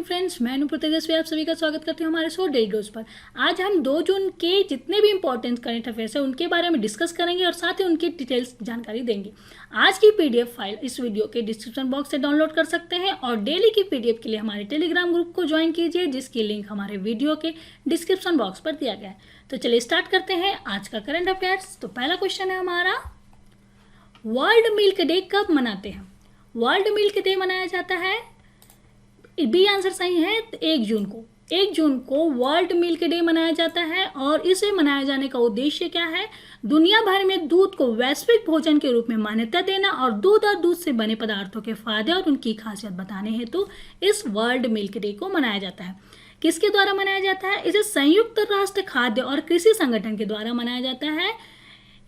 Morning friends, मैं अनुप्रीति तेजस्वी आप सभी का स्वागत करती हूँ हमारे शो डेली डोज पर। आज हम 2 जून के जितने भी इंपॉर्टेंट करंट अफेयर्स हैं उनके बारे में डिस्कस करेंगे और साथ ही उनकी डिटेल्स जानकारी देंगे। आज की पीडीएफ फाइल इस वीडियो के डिस्क्रिप्शन बॉक्स से डाउनलोड कर सकते हैं और डेली की पीडीएफ के लिए हमारे टेलीग्राम ग्रुप को ज्वाइन कीजिए, जिसकी लिंक हमारे वीडियो के डिस्क्रिप्शन बॉक्स पर दिया गया है। तो चलिए स्टार्ट करते हैं आज का करंट अफेयर्स। तो पहला क्वेश्चन है हमारा, वर्ल्ड मिल्क डे कब मनाते हैं? वर्ल्ड मिल्क डे मनाया जाता है, बी आंसर सही है, 1 जून को। 1 जून को वर्ल्ड मिल्क डे मनाया जाता है और इसे मनाए जाने का उद्देश्य क्या है? दुनिया भर में दूध को वैश्विक भोजन के रूप में मान्यता देना और दूध और दूध से बने पदार्थों के फायदे और उनकी खासियत बताने हेतु इस वर्ल्ड मिल्क डे को मनाया जाता है। किसके द्वारा मनाया जाता है? इसे संयुक्त राष्ट्र खाद्य और कृषि संगठन के द्वारा मनाया जाता है।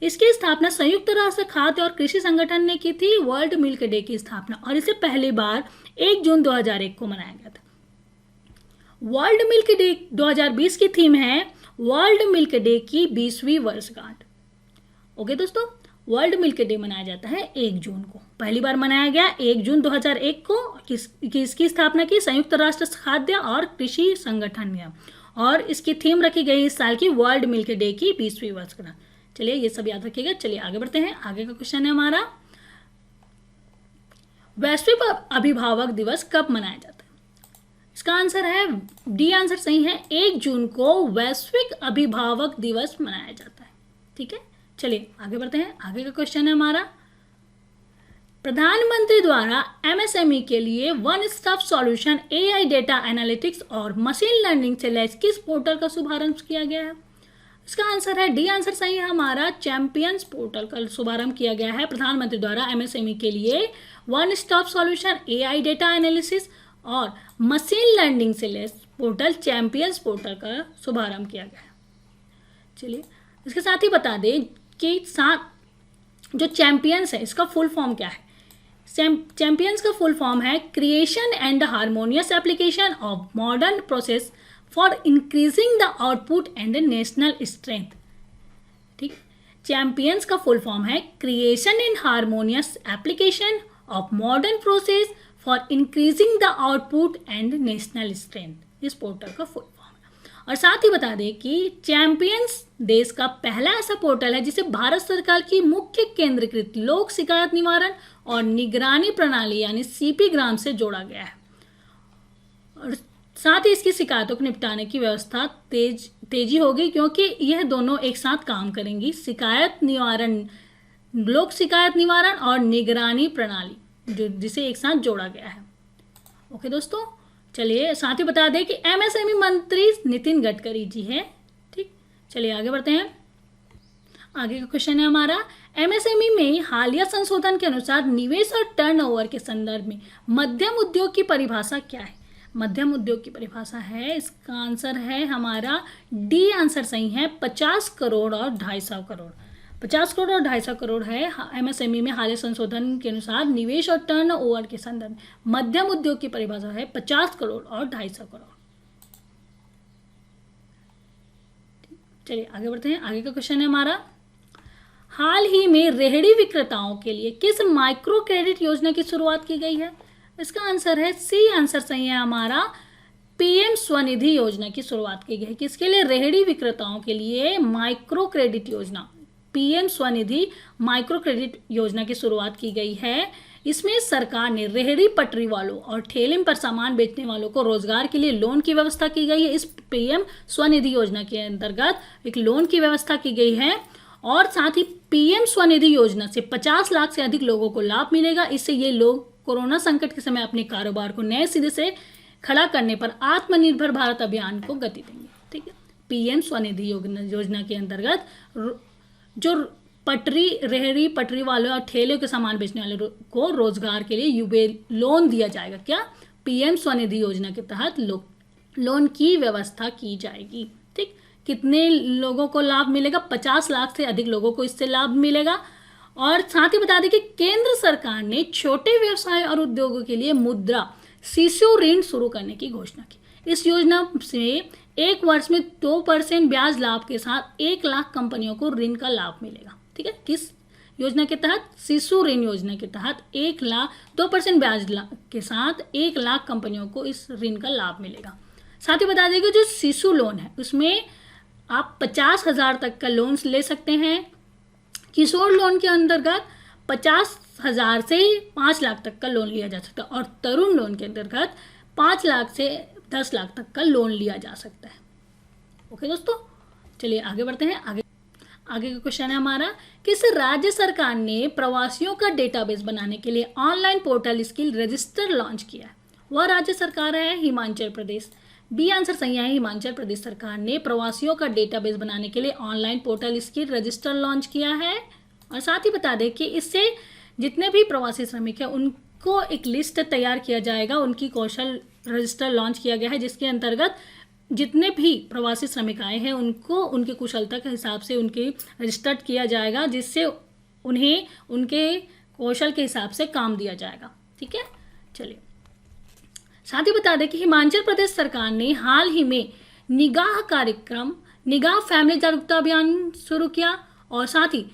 इसकी स्थापना संयुक्त राष्ट्र खाद्य और कृषि संगठन ने की थी, वर्ल्ड मिल्क डे की स्थापना, और इसे पहली बार 1 जून 2001 को मनाया गया था। वर्ल्ड मिल्क डे 2020 की थीम है वर्ल्ड मिल्क डे की 20वीं वर्षगांठ। ओके दोस्तों, वर्ल्ड मिल्क डे मनाया जाता है 1 जून को, पहली बार मनाया गया 1 जून 2001 को। किसकी स्थापना की? संयुक्त राष्ट्र खाद्य और कृषि संगठन ने, और इसकी थीम रखी गई इस साल की वर्ल्ड मिल्क डे की 20वीं वर्षगांठ। चलिए ये सब याद रखिएगा। चलिए आगे बढ़ते हैं। आगे का क्वेश्चन है हमारा, वैश्विक अभिभावक दिवस कब मनाया जाता है? इसका आंसर है डी आंसर सही है, 1 जून को वैश्विक अभिभावक दिवस मनाया जाता है। ठीक है, चलिए आगे बढ़ते हैं। आगे का क्वेश्चन है हमारा, प्रधानमंत्री द्वारा एमएसएमई के लिए one stop solution AI data analytics और मशीन लर्निंग से लैस किस पोर्टल का शुभारंभ किया गया है? इसका आंसर है डी आंसर सही है हमारा, चैंपियंस पोर्टल का शुभारंभ किया गया है प्रधानमंत्री द्वारा एमएसएमई के लिए one stop solution AI data analysis और मशीन लर्निंग से लैस पोर्टल चैंपियंस पोर्टल का शुभारंभ किया गया है। चलिए इसके साथ ही बता दें कि जो चैंपियंस है इसका फुल फॉर्म क्या है? चैंपियंस का फुल फॉर्म है creation and harmonious application of modern process for increasing the output and national strength. ठीक, चैंपियंस का फुल फॉर्म है creation and harmonious application of modern process for increasing the output and national strength. इस portal का full form है। और साथ ही बता दें कि चैंपियंस देश का पहला ऐसा पोर्टल है जिसे भारत सरकार की मुख्य केंद्रीकृत लोक शिकायत निवारण और निगरानी प्रणाली यानी सीपी ग्राम से जोड़ा गया है, और साथ ही इसकी शिकायतों को निपटाने की व्यवस्था तेजी होगी, क्योंकि यह दोनों एक साथ काम करेंगी। शिकायत निवारण, लोक शिकायत निवारण और निगरानी प्रणाली, जो जिसे एक साथ जोड़ा गया है। ओके दोस्तों, चलिए साथ ही बता दें कि एमएसएमई मंत्री नितिन गडकरी जी हैं। ठीक, चलिए आगे बढ़ते हैं। आगे का क्वेश्चन है हमारा, एमएसएमई में हालिया संशोधन के अनुसार निवेश और टर्नओवर के संदर्भ में मध्यम उद्योग की परिभाषा क्या है? मध्यम उद्योग की परिभाषा है, इसका आंसर है हमारा डी आंसर सही है, 50 करोड़ और 250 करोड़। 50 करोड़ और 250 करोड़ है एमएसएमई में हालिया संशोधन के अनुसार निवेश और टर्नओवर के संदर्भ में मध्यम उद्योग की परिभाषा है 50 करोड़ और 250 करोड़। चलिए आगे बढ़ते हैं। आगे का क्वेश्चन है हमारा, हाल ही में रेहड़ी विक्रेताओं के लिए किस माइक्रो क्रेडिट योजना की शुरुआत की गई है? इसका आंसर है सी आंसर सही है हमारा, पीएम स्वनिधि योजना की शुरुआत की गई है। किसके लिए? रेहड़ी विक्रेताओं के लिए माइक्रो क्रेडिट योजना, पीएम स्वनिधि माइक्रो क्रेडिट योजना की शुरुआत की गई है। इसमें सरकार ने रेहड़ी पटरी वालों और ठेले पर सामान बेचने वालों को रोजगार के लिए लोन की व्यवस्था की गई है। इस पीएम स्वनिधि योजना के अंतर्गत एक लोन की व्यवस्था की गई है, और साथ ही पीएम स्वनिधि योजना से 50 लाख से अधिक लोगों को लाभ मिलेगा। इससे ये लोग कोरोना संकट के समय अपने कारोबार को नए सिरे से खड़ा करने पर आत्मनिर्भर भारत अभियान को गति देंगे। ठीक है, पीएम स्वनिधि योजना के अंतर्गत जो रेहड़ी पटरी वाले और ठेले के सामान बेचने वाले को रोजगार के लिए लोन दिया जाएगा। क्या? पीएम स्वनिधि योजना के तहत लोन की व्यवस्था की जाएगी। ठीक, कितने लोगों को लाभ मिलेगा? 50 लाख से अधिक लोगों को इससे लाभ मिलेगा। और साथ ही बता दें कि केंद्र सरकार ने छोटे व्यवसाय और उद्योगों के लिए मुद्रा शिशु ऋण शुरू करने की घोषणा की। इस योजना से 1 वर्ष में 2% ब्याज लाभ के साथ 1 लाख कंपनियों को ऋण का लाभ मिलेगा। ठीक है, योजना के तहत, शिशु ऋण योजना के तहत 1,02% ब्याज के साथ 1 लाख कंपनियों को इस ऋण का लाभ मिलेगा। साथ ही बता दें कि जो शिशु लोन है उसमें आप 50,000 तक का लोन ले सकते हैं। किशोर लोन के अंतर्गत 50,000 से 5 लाख तक का लोन लिया जा सकता है और तरुण लोन के अंतर्गत 5 लाख से 10 लाख तक का लोन लिया जा सकता है। ओके दोस्तों, चलिए आगे बढ़ते हैं। आगे का क्वेश्चन है हमारा, किस राज्य सरकार ने प्रवासियों का डेटाबेस बनाने के लिए online portal skill register launch किया है? वह राज्य सरकार है हिमाचल प्रदेश। बी आंसर सही है, हिमाचल प्रदेश सरकार ने प्रवासियों का डेटाबेस बनाने के लिए online portal skill register launch किया है। और साथ ही बता दें कि इससे जितने भी प्रवासी श्रमिक हैं उनको एक लिस्ट तैयार किया जाएगा, उनकी कौशल रजिस्टर लॉन्च किया गया है, जिसके अंतर्गत जितने भी प्रवासी श्रमिक आए हैं उनको उनकी कुशलता के हिसाब से उनकी रजिस्टर्ड किया जाएगा, जिससे उन्हें उनके कौशल के हिसाब से काम दिया जाएगा। ठीक है, चलिए साथ ही बता दें कि हिमाचल प्रदेश सरकार ने हाल ही में निगाह कार्यक्रम, निगाह फैमिली जागरूकता अभियान शुरू किया और साथ ही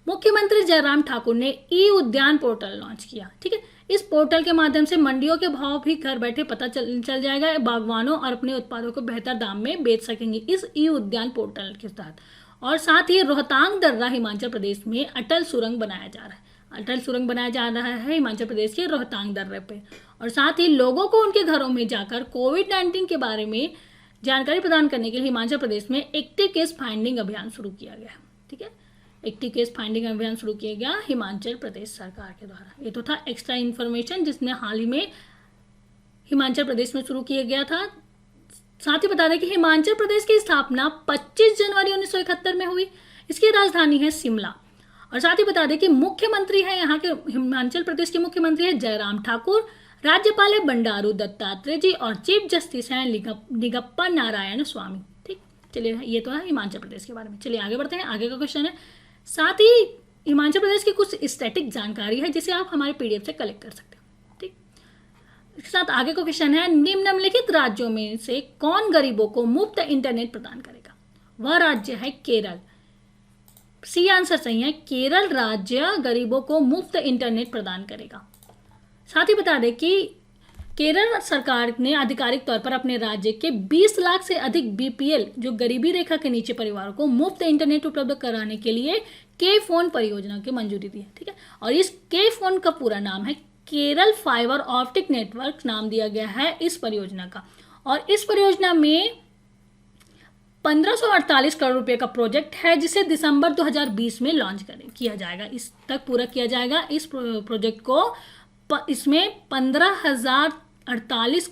मुख्यमंत्री जयराम ठाकुर ने ई उद्यान पोर्टल लॉन्च किया। ठीक है, इस पोर्टल के माध्यम से मंडियों के भाव भी घर बैठे पता चल जाएगा, बागवानों और अपने उत्पादों को बेहतर दाम में बेच सकेंगे इस ई उद्यान पोर्टल के तहत। और साथ ही रोहतांग दर्रा हिमाचल प्रदेश में अटल सुरंग बनाया जा रहा है। अटल सुरंग बनाया जा रहा है हिमाचल प्रदेश के रोहतांग दर्रे पे। और साथ ही लोगों को उनके घरों में जाकर कोविड-19 के बारे में जानकारी प्रदान करने के लिए हिमाचल प्रदेश में एक्टिव केस फाइंडिंग अभियान शुरू किया गया है। ठीक है, एक्टिव केस फाइंडिंग अभियान शुरू किया गया हिमाचल प्रदेश सरकार के द्वारा। ये तो था एक्स्ट्रा इन्फॉर्मेशन जिसने हाल ही में हिमाचल प्रदेश में शुरू किया गया था। साथ ही बता दें कि हिमाचल प्रदेश की स्थापना 25 जनवरी 1971 में हुई। इसकी राजधानी है शिमला। और साथ ही बता दें कि मुख्यमंत्री है यहाँ के, हिमाचल प्रदेश के मुख्यमंत्री है जयराम ठाकुर, राज्यपाल है बंडारू दत्तात्रेय जी और चीफ जस्टिस हैं निगप्पा नारायण स्वामी। ठीक, चलिए ये तो है हिमाचल प्रदेश के बारे में। चलिए आगे बढ़ते हैं। आगे का क्वेश्चन है, साथ ही हिमाचल प्रदेश की कुछ स्टैटिक जानकारी है जिसे आप हमारे पीडीएफ से कलेक्ट कर सकते हैं। ठीक, इसके साथ आगे का क्वेश्चन है, निम्नलिखित राज्यों में से कौन गरीबों को मुफ्त इंटरनेट प्रदान करेगा? वह राज्य है केरल। सी आंसर सही है, केरल राज्य गरीबों को मुफ्त इंटरनेट प्रदान करेगा। साथ ही बता दें कि केरल सरकार ने आधिकारिक तौर पर अपने राज्य के 20 लाख से अधिक बीपीएल जो गरीबी रेखा के नीचे परिवारों को मुफ्त इंटरनेट उपलब्ध कराने के लिए के फोन परियोजना की मंजूरी दी है। ठीक है, और इस के फोन का पूरा नाम है केरल फाइबर ऑप्टिक नेटवर्क नाम दिया गया है इस परियोजना का। और इस परियोजना में 1548 करोड़ रुपए का प्रोजेक्ट है जिसे दिसंबर 2020 में लॉन्च किया जाएगा, इस तक पूरा किया जाएगा इस प्रोजेक्ट को। इसमें 1548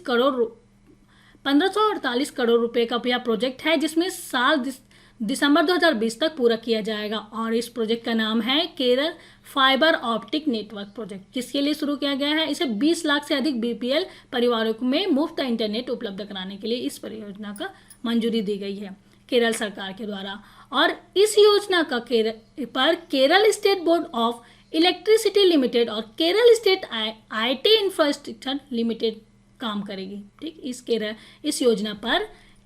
करोड़ रुपए का यह प्रोजेक्ट है जिसमें दिसंबर 2020 तक पूरा किया जाएगा। और इस प्रोजेक्ट का नाम है Kerala fibre optic network project. किसके लिए शुरू किया गया है? इसे 20 लाख से अधिक बीपीएल परिवारों में मुफ्त इंटरनेट उपलब्ध कराने के लिए इस परियोजना का मंजूरी दी गई है केरल सरकार के द्वारा। और इस योजना का Kerala state board of electricity limited और Kerala state IT infrastructure limited काम करेगी। ठीक, इस योजना पर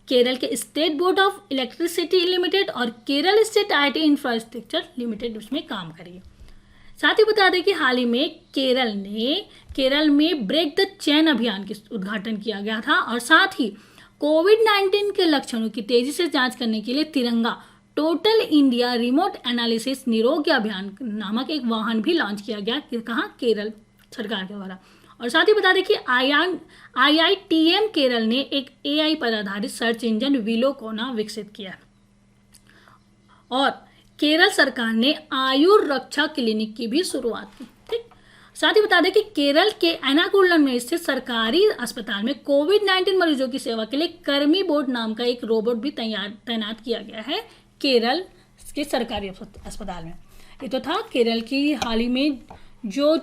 केरल के state board of electricity limited और Kerala state IT infrastructure limited उसमें काम करेगी। साथ ही बता दें कि हाल ही में केरल में ब्रेक द चेन अभियान का उद्घाटन किया गया था। और साथ ही कोविड-19 के लक्षणों की तेजी से जांच करने के लिए तिरंगा टोटल इंडिया रिमोट एनालिसिस निरोग्य अभियान नामक एक वाहन भी लॉन्च किया गया, कहाँ? केरल सरकार के द्वारा। और साथ ही बता दें कि IITM केरल ने एक AI पर आधारित सर्च इंजन विलोकोना विकसित किया। और केरल सरकार ने आयुर्रक्षा क्लिनिक की भी शुरुआत की। ठीक, साथ ही बता दें कि केरल के एर्नाकुलम में स्थित सरकारी अस्पताल में कोविड-19 मरीजों की सेवा के लिए कर्मी बोर्ड नाम का एक रोबोट भी तैनात किया गया है केरल के सरकारी अस्पताल में। ये तो था केरल की हाल ही में जो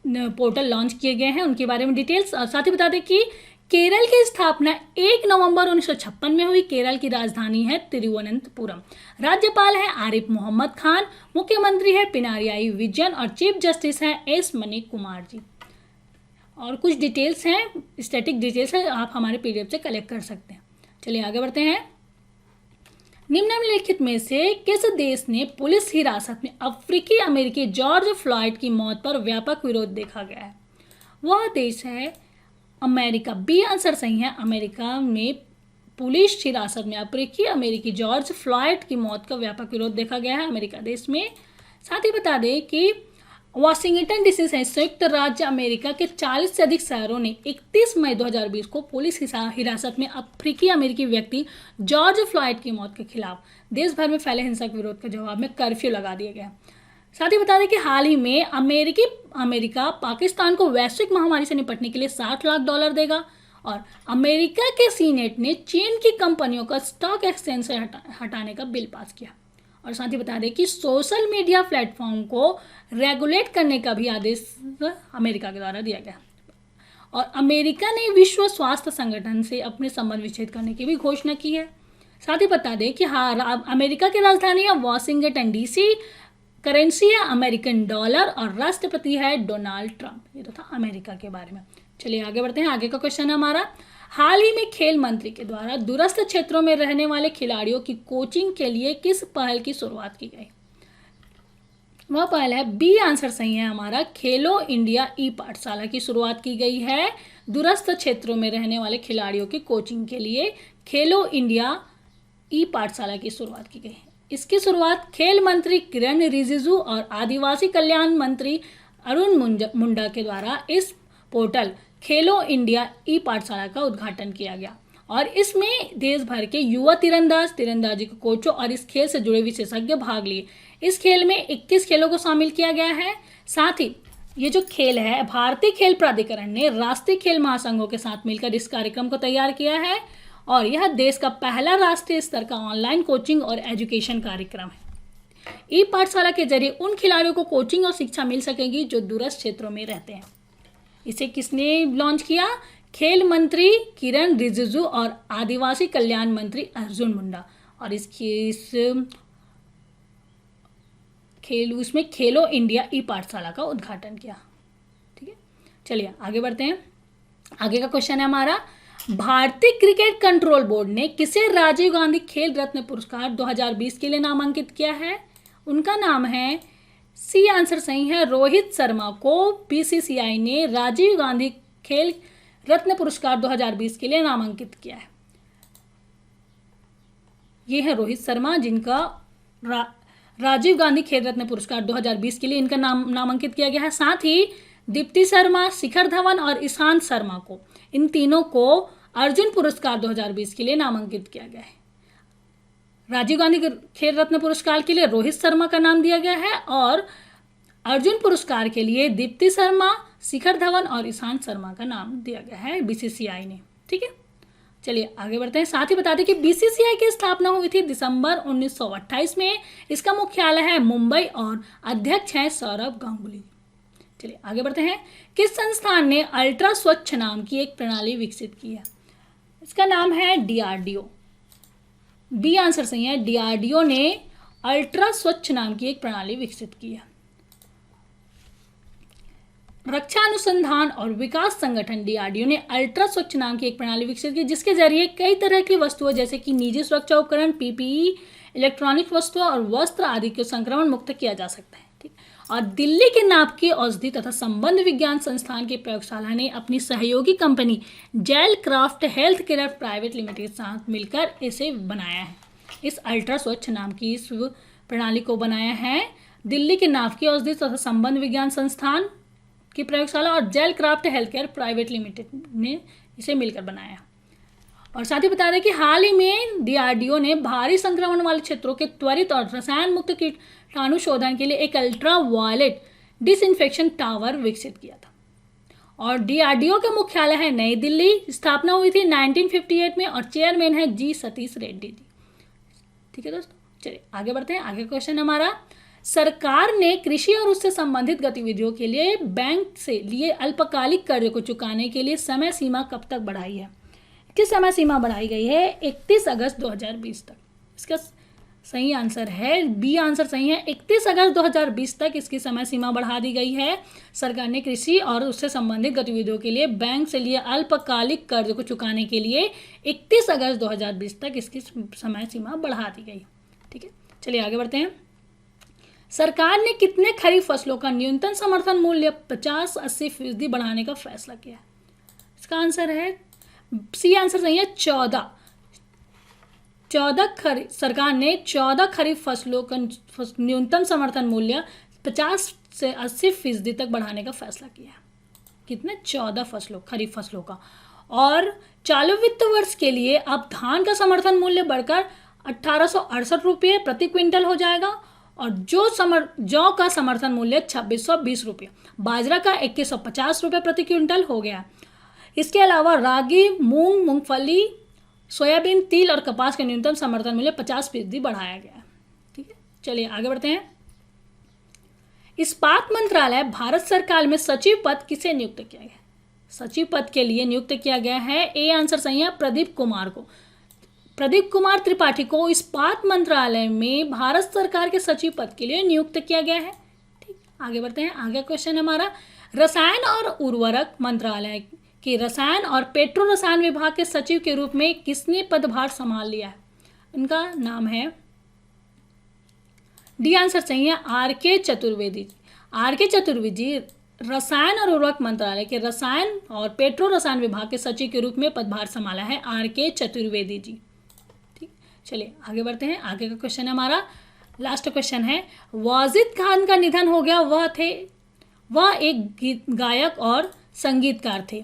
पोर्टल लॉन्च किए गए हैं उनके बारे में डिटेल्स। और साथ ही बता दें कि केरल की स्थापना 1 नवंबर 1956 में हुई। केरल की राजधानी है तिरुवनंतपुरम। राज्यपाल है आरिफ मोहम्मद खान, मुख्यमंत्री है पिनारियाई विजयन और चीफ जस्टिस है एस मनी कुमार जी। और कुछ डिटेल्स हैं, स्टैटिक डिटेल्स है, आप हमारे पीडीएफ से कलेक्ट कर सकते हैं। चलिए आगे बढ़ते हैं। निम्नलिखित में से किस देश ने पुलिस हिरासत में अफ्रीकी अमेरिकी जॉर्ज फ्लॉयड की मौत पर व्यापक विरोध देखा गया है? वह देश है अमेरिका। बी आंसर सही है। अमेरिका में पुलिस हिरासत में अफ्रीकी अमेरिकी जॉर्ज फ्लॉयड की मौत का व्यापक विरोध देखा गया है अमेरिका देश में। साथ ही बता दें कि वाशिंगटन डीसी से संयुक्त राज्य अमेरिका के 40 से अधिक शहरों ने 31 मई 2020 को पुलिस हिरासत में अफ्रीकी अमेरिकी व्यक्ति जॉर्ज फ्लॉयड की मौत के खिलाफ देश भर में फैले हिंसक विरोध के जवाब में कर्फ्यू लगा दिया गया। साथ ही बता दें कि हाल ही में अमेरिका पाकिस्तान को वैश्विक महामारी से निपटने के लिए $60 लाख देगा और अमेरिका के सीनेट ने चीन की कंपनियों का स्टॉक एक्सचेंज से हटाने का बिल पास किया। और साथ ही बता दें कि सोशल मीडिया प्लेटफॉर्म को रेगुलेट करने का भी आदेश अमेरिका के द्वारा दिया गया और अमेरिका ने विश्व स्वास्थ्य संगठन से अपने संबंध विच्छेद करने की भी घोषणा की है। साथ ही बता दें कि अमेरिका की राजधानी है वाशिंगटन डीसी, करेंसी है अमेरिकन डॉलर और राष्ट्रपति है डोनाल्ड ट्रंप। ये तो था अमेरिका के बारे में। चलिए आगे बढ़ते हैं। आगे का क्वेश्चन है हमारा, हाल ही में खेल मंत्री के द्वारा दूरस्थ क्षेत्रों में रहने वाले खिलाड़ियों की कोचिंग के लिए किस पहल की शुरुआत की गई? वह पहल है, बी आंसर सही है हमारा, खेलो इंडिया ई पाठशाला की शुरुआत की गई है। दूरस्थ क्षेत्रों में रहने वाले खिलाड़ियों की कोचिंग के लिए खेलो इंडिया ई पाठशाला की शुरुआत की गई है। इसकी शुरुआत खेल मंत्री किरण रिजिजू और आदिवासी कल्याण मंत्री अरुण मुंडा के द्वारा इस पोर्टल खेलो इंडिया ई पाठशाला का उद्घाटन किया गया और इसमें देश भर के युवा तीरंदाजी के कोचों और इस खेल से जुड़े विशेषज्ञ भाग लिए। इस खेल में 21 खेलों को शामिल किया गया है। साथ ही ये जो खेल है, भारतीय खेल प्राधिकरण ने राष्ट्रीय खेल महासंघों के साथ मिलकर इस कार्यक्रम को तैयार किया है और यह देश का पहला राष्ट्रीय स्तर का ऑनलाइन कोचिंग और एजुकेशन कार्यक्रम है। ई पाठशाला के जरिए उन खिलाड़ियों को कोचिंग और शिक्षा मिल सकेगी जो दूरस्थ क्षेत्रों में रहते हैं। इसे किसने लॉन्च किया? खेल मंत्री किरण रिजिजू और आदिवासी कल्याण मंत्री अर्जुन मुंडा और उसमें खेलो इंडिया ई पाठशाला का उद्घाटन किया। ठीक है, चलिए आगे बढ़ते हैं। आगे का क्वेश्चन है हमारा, भारतीय क्रिकेट कंट्रोल बोर्ड ने किसे राजीव गांधी खेल रत्न पुरस्कार 2020 के लिए नामांकित किया है? उनका नाम है, सी आंसर सही है, रोहित शर्मा को बीसीसीआई ने राजीव गांधी खेल रत्न पुरस्कार 2020 के लिए नामांकित किया है। ये है रोहित शर्मा जिनका राजीव गांधी खेल रत्न पुरस्कार 2020 के लिए इनका नामांकित किया गया है। साथ ही दीप्ति शर्मा, शिखर धवन और ईशांत शर्मा को, इन तीनों को अर्जुन पुरस्कार 2020 के लिए नामांकित किया गया है। राजीव गांधी खेल रत्न पुरस्कार के लिए रोहित शर्मा का नाम दिया गया है और अर्जुन पुरस्कार के लिए दीप्ति शर्मा, शिखर धवन और ईशांत शर्मा का नाम दिया गया है बीसीसीआई ने। ठीक है, चलिए आगे बढ़ते हैं। साथ ही बता दें कि बीसीसीआई की स्थापना हुई थी दिसंबर 1928 में। इसका मुख्यालय है मुंबई और अध्यक्ष हैं सौरभ गांगुली। चलिए आगे बढ़ते हैं। किस संस्थान ने अल्ट्रा स्वच्छ नाम की एक प्रणाली विकसित की है? इसका नाम है डीआरडीओ। बी आंसर सही है, डीआरडीओ ने अल्ट्रा स्वच्छ नाम की एक प्रणाली विकसित की है। रक्षा अनुसंधान और विकास संगठन डीआरडीओ ने अल्ट्रा स्वच्छ नाम की एक प्रणाली विकसित की जिसके जरिए कई तरह की वस्तुओं जैसे कि निजी सुरक्षा उपकरण, पीपीई, इलेक्ट्रॉनिक वस्तुओं और वस्त्र आदि को संक्रमण मुक्त किया जा सकता है। ठीक, और दिल्ली के नाभिकीय औषधि तथा संबंध विज्ञान संस्थान की प्रयोगशाला ने अपनी सहयोगी company Gel Craft health care private limited के साथ मिलकर इसे बनाया है। इस अल्ट्रा स्वच्छ नाम की इस प्रणाली को बनाया है दिल्ली के नाभिकीय औषधि तथा संबंध विज्ञान संस्थान की प्रयोगशाला और Gel Craft health care private limited ने इसे मिलकर बनाया। और साथ ही बता दें कि हाल ही में डीआरडीओ ने भारी संक्रमण वाले क्षेत्रों के त्वरित और रसायन मुक्त कीटाणु शोधन के लिए एक अल्ट्रा वायलेट डिसइंफेक्शन टावर विकसित किया था। और डीआरडीओ का मुख्यालय है नई दिल्ली। स्थापना हुई थी 1958 में और चेयरमैन है जी सतीश रेड्डी जी। ठीक है दोस्तों, चलिए आगे बढ़ते हैं। आगे क्वेश्चन हमारा, सरकार ने कृषि और उससे संबंधित गतिविधियों के लिए बैंक से लिए अल्पकालिक कर्ज को चुकाने के लिए समय सीमा कब तक बढ़ाई है? किस समय सीमा बढ़ाई गई है? 31 अगस्त 2020 तक। इसका सही आंसर है बी, आंसर सही है। 31 अगस्त 2020 तक इसकी समय सीमा बढ़ा दी गई है। सरकार ने कृषि और उससे संबंधित गतिविधियों के लिए बैंक से लिए अल्पकालिक कर्ज को चुकाने के लिए 31 अगस्त 2020 तक इसकी समय सीमा बढ़ा दी गई। ठीक है, चलिए आगे बढ़ते हैं। सरकार ने कितने खरीफ फसलों का न्यूनतम समर्थन मूल्य 50-80% बढ़ाने का फैसला किया है? इसका आंसर है सी, आंसर सही है 14। सरकार ने 14 खरीफ फसलों का न्यूनतम समर्थन मूल्य 50 से 80% तक बढ़ाने का फैसला किया है। कितने? 14 खरीफ फसलों का। और चालू वित्त वर्ष के लिए अब धान का समर्थन मूल्य बढ़कर 1868 रुपये प्रति क्विंटल हो जाएगा और जौ का समर्थन मूल्य 2620 रुपये, बाजरा का 2150 रुपये प्रति क्विंटल हो गया। इसके अलावा रागी, मूंग, मूंगफली, सोयाबीन, तिल और कपास के न्यूनतम समर्थन मूल्य 50% बढ़ाया गया है। ठीक है, चलिए आगे बढ़ते हैं। इस्पात मंत्रालय भारत सरकार में सचिव पद किसे नियुक्त किया गया? सचिव पद के लिए नियुक्त किया गया है, ए आंसर सही है, प्रदीप कुमार को। प्रदीप कुमार त्रिपाठी को इस्पात मंत्रालय में भारत सरकार के सचिव पद के लिए नियुक्त किया गया है। ठीक, आगे बढ़ते हैं। आगे क्वेश्चन है हमारा, रसायन और उर्वरक मंत्रालय के रसायन और पेट्रो रसायन विभाग के सचिव के रूप में किसने पदभार संभाल लिया है? इनका नाम है, डी आंसर सही है, आर के चतुर्वेदी। आर के चतुर्वेदी रसायन और उर्वरक मंत्रालय के रसायन और पेट्रो रसायन विभाग के सचिव के रूप में पदभार संभाला है, आर के चतुर्वेदी जी। ठीक, चलिए आगे बढ़ते हैं। आगे का क्वेश्चन है हमारा, लास्ट क्वेश्चन है, वाजिद खान का निधन हो गया। वह एक गायक और संगीतकार थे।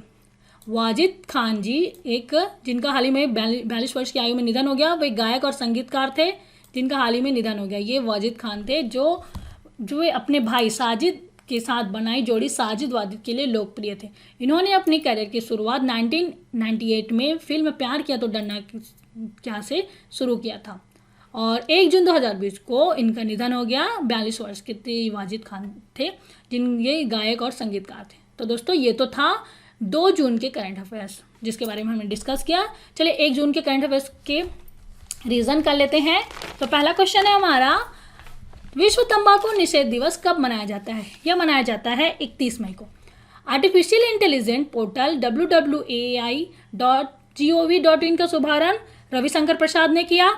वाजिद खान जी, एक जिनका हाल ही में 42 वर्ष की आयु में निधन हो गया, वे गायक और संगीतकार थे जिनका हाल ही में निधन हो गया। ये वाजिद खान थे जो अपने भाई साजिद के साथ बनाई जोड़ी साजिद वाजिद के लिए लोकप्रिय थे। इन्होंने अपनी करियर की शुरुआत 1998 में फिल्म प्यार किया तो डरना क्या से शुरू किया था और 1 जून 2020 को इनका निधन हो गया। 42 वर्ष के वाजिद खान थे जिन ये गायक और संगीतकार थे। तो दोस्तों ये तो था 2 जून के करंट अफेयर्स जिसके बारे में हमने डिस्कस किया। चलिए 1 जून के करंट अफेयर्स के रीजन कर लेते हैं। तो पहला क्वेश्चन है हमारा, विश्व तंबाकू निषेध दिवस कब मनाया जाता है? यह मनाया जाता है 31 मई को। आर्टिफिशियल इंटेलिजेंस पोर्टल www.ai.gov.in का शुभारंभ रविशंकर प्रसाद ने किया।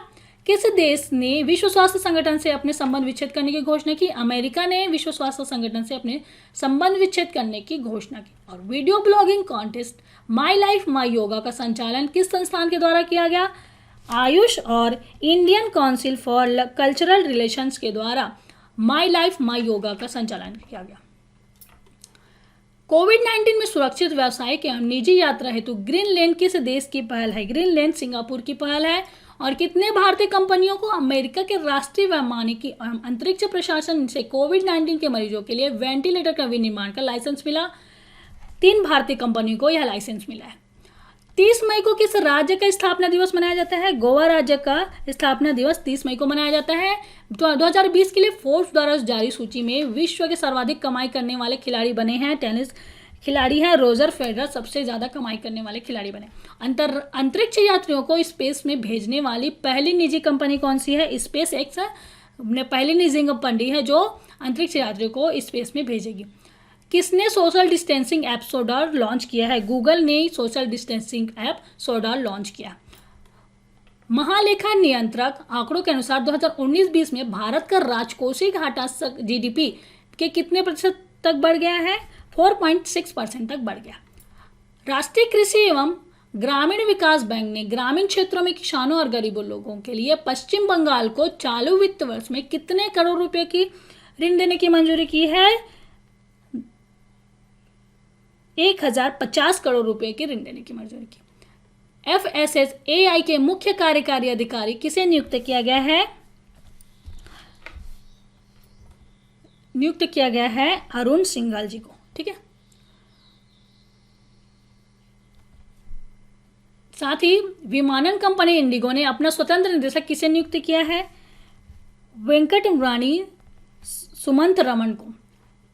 किस देश ने विश्व स्वास्थ्य संगठन से अपने संबंध विच्छेद करने की घोषणा की? अमेरिका ने विश्व स्वास्थ्य संगठन से अपने संबंध विच्छेद करने की घोषणा की। और video blogging contest my life my yoga का संचालन किस संस्थान के द्वारा किया गया? आयुष और Indian council for cultural relations के द्वारा माई लाइफ माई योगा का संचालन किया गया। कोविड-19 में सुरक्षित व्यावसायिक एवं निजी यात्रा हेतु ग्रीन लेन किस देश की पहल है? ग्रीन लेन सिंगापुर की पहल है। और कितने भारतीय कंपनियों को अमेरिका के राष्ट्रीय वैमानिकी एवं अंतरिक्ष प्रशासन से कोविड-19 के मरीजों के लिए वेंटिलेटर का विनिर्माण का लाइसेंस मिला? 3 भारतीय कंपनियों को यह लाइसेंस मिला है। 30 मई को किस राज्य का स्थापना दिवस मनाया जाता है? गोवा राज्य का स्थापना दिवस 30 मई को मनाया जाता है। 2020 के लिए फोर्ब्स द्वारा जारी सूची में विश्व के सर्वाधिक कमाई करने वाले खिलाड़ी बने हैं। टेनिस खिलाड़ी हैं रोजर फेडरर, सबसे ज़्यादा कमाई करने वाले खिलाड़ी बने। अंतरिक्ष यात्रियों को स्पेस में भेजने वाली पहली निजी कंपनी कौन सी है? स्पेस एक्स ने पहली निजी कंपनी है जो अंतरिक्ष यात्रियों को स्पेस में भेजेगी। किसने social distancing app SODAR launch किया है? गूगल ने social distancing app SODAR launch किया। महालेखा नियंत्रक आंकड़ों के अनुसार 2019-20 में भारत का राजकोषीय घाटा जीडीपी के कितने प्रतिशत तक बढ़ गया है? 4.6% तक बढ़ गया। राष्ट्रीय कृषि एवं ग्रामीण विकास बैंक ने ग्रामीण क्षेत्रों में किसानों और गरीबों लोगों के लिए पश्चिम बंगाल को चालू वित्त वर्ष में कितने करोड़ रुपए की ऋण देने की मंजूरी की है? 1050 करोड़ रुपए की ऋण देने की मंजूरी की। FSSAI के मुख्य कार्यकारी अधिकारी किसे नियुक्त किया गया है? नियुक्त किया गया है अरुण सिंघल जी को। ठीक है, साथ ही विमानन कंपनी इंडिगो ने अपना स्वतंत्र निदेशक किसे नियुक्त किया है? वेंकट रानी सुमंत रमन को।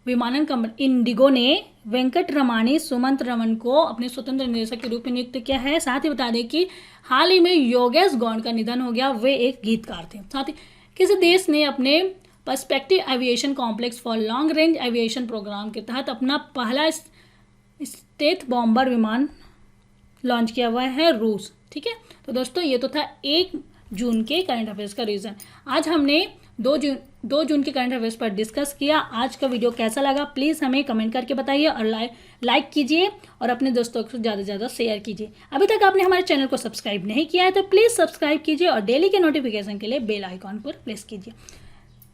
विमानन कंपनी इंडिगो ने वेंकट रमानी सुमंत रमन को अपने स्वतंत्र निदेशक के रूप में नियुक्त किया है। साथ ही बता दें कि हाल ही में योगेश गौंड का निधन हो गया, वे एक गीतकार थे। साथ ही किस देश ने अपने perspective aviation complex for long range aviation program के तहत अपना पहला स्टेथ बॉम्बर विमान लॉन्च किया हुआ है? रूस। ठीक है, तो दोस्तों ये तो था 1 जून के करंट अफेयर्स का रीज़न। आज हमने 2 जून के करंट अफेयर्स पर डिस्कस किया। आज का वीडियो कैसा लगा प्लीज़ हमें कमेंट करके बताइए और लाइक कीजिए और अपने दोस्तों को ज़्यादा से ज़्यादा शेयर कीजिए। अभी तक आपने हमारे चैनल को सब्सक्राइब नहीं किया है तो प्लीज़ सब्सक्राइब कीजिए और डेली के नोटिफिकेशन के लिए बेल आइकॉन पर प्रेस कीजिए।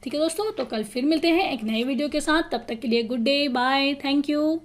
ठीक है दोस्तों, तो कल फिर मिलते हैं एक नए वीडियो के साथ। तब तक के लिए good day, bye, thank you.